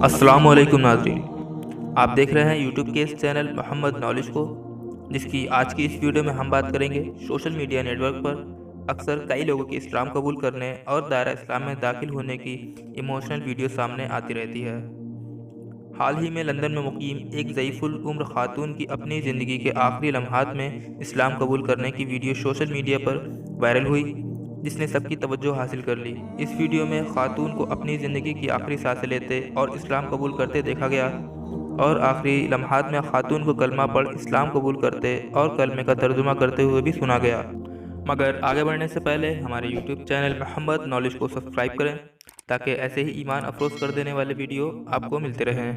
السلام علیکم ناظرین، آپ دیکھ رہے ہیں یوٹیوب کے اس چینل محمد نالج کو، جس کی آج کی اس ویڈیو میں ہم بات کریں گے سوشل میڈیا نیٹ ورک پر اکثر کئی لوگوں کے اسلام قبول کرنے اور دائرہ اسلام میں داخل ہونے کی ایموشنل ویڈیو سامنے آتی رہتی ہے۔ حال ہی میں لندن میں مقیم ایک ضعیف العمر خاتون کی اپنی زندگی کے آخری لمحات میں اسلام قبول کرنے کی ویڈیو سوشل میڈیا پر وائرل ہوئی، جس نے سب کی توجہ حاصل کر لی۔ اس ویڈیو میں خاتون کو اپنی زندگی کی آخری سانسیں لیتے اور اسلام قبول کرتے دیکھا گیا، اور آخری لمحات میں خاتون کو کلمہ پڑھ اسلام قبول کرتے اور کلمے کا ترجمہ کرتے ہوئے بھی سنا گیا۔ مگر آگے بڑھنے سے پہلے ہمارے یوٹیوب چینل محمد نالج کو سبسکرائب کریں تاکہ ایسے ہی ایمان افروز کر دینے والے ویڈیو آپ کو ملتے رہیں۔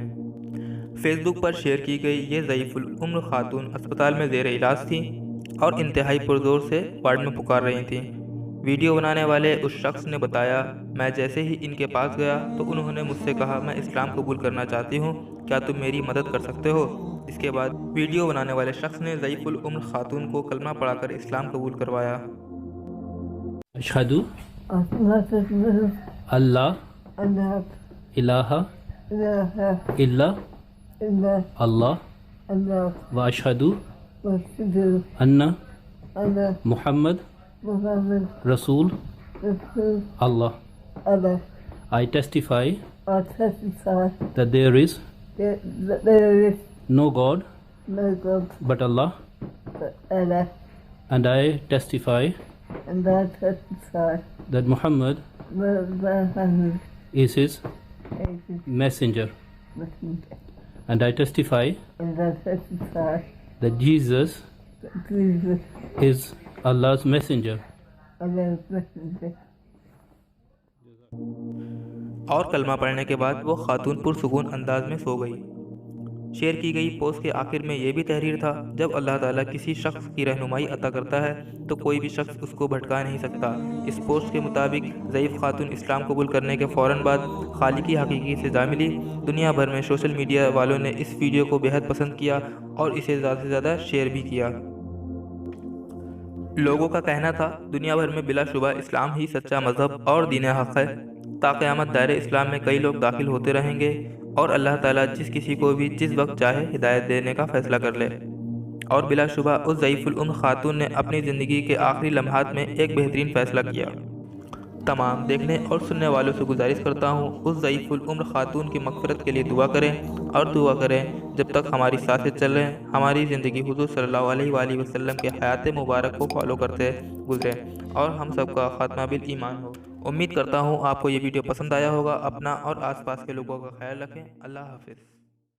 فیس بک پر شیئر کی گئی یہ ضعیف العمر خاتون اسپتال میں زیر علاج تھی اور انتہائی پرزور سے وارڈ میں پکار رہی تھیں۔ ویڈیو بنانے والے اس شخص نے بتایا، میں جیسے ہی ان کے پاس گیا تو انہوں نے مجھ سے کہا میں اسلام قبول کرنا چاہتی ہوں، کیا تم میری مدد کر سکتے ہو؟ اس کے بعد ویڈیو بنانے والے شخص نے ضعیف العمر خاتون کو کلمہ پڑھا کر اسلام قبول کروایا۔ اشہدو اللہ الہ الا اللہ و اشہدو ان محمد رسول اللہ۔ I testify that there is no God but Allah, and I testify that Muhammad is his messenger, and I testify that Jesus is Allah's messenger. اور کلمہ پڑھنے کے بعد وہ خاتون پرسکون انداز میں سو گئی۔ شیئر کی گئی پوسٹ کے آخر میں یہ بھی تحریر تھا، جب اللہ تعالیٰ کسی شخص کی رہنمائی عطا کرتا ہے تو کوئی بھی شخص اس کو بھٹکا نہیں سکتا۔ اس پوسٹ کے مطابق ضعیف خاتون اسلام قبول کرنے کے فوراً بعد خالق کی حقیقی سزا ملی۔ دنیا بھر میں سوشل میڈیا والوں نے اس ویڈیو کو بہت پسند کیا اور اسے زیادہ سے زیادہ شیئر بھی کیا۔ لوگوں کا کہنا تھا، دنیا بھر میں بلا شبہ اسلام ہی سچا مذہب اور دین حق ہے۔ تا قیامت دائرہ اسلام میں کئی لوگ داخل ہوتے رہیں گے اور اللہ تعالیٰ جس کسی کو بھی جس وقت چاہے ہدایت دینے کا فیصلہ کر لے۔ اور بلا شبہ اس ضعیف العمر خاتون نے اپنی زندگی کے آخری لمحات میں ایک بہترین فیصلہ کیا۔ تمام دیکھنے اور سننے والوں سے گزارش کرتا ہوں، اس ضعیف العمر خاتون کی مغفرت کے لیے دعا کریں، اور دعا کریں جب تک ہماری سانسیں چل رہے ہیں ہماری زندگی حضور صلی اللہ علیہ وآلہ وسلم کے حیات مبارک کو فالو کرتے گزرے اور ہم سب کا خاتمہ بالایمان ہو۔ امید کرتا ہوں آپ کو یہ ویڈیو پسند آیا ہوگا۔ اپنا اور آس پاس کے لوگوں کا خیال رکھیں۔ اللہ حافظ۔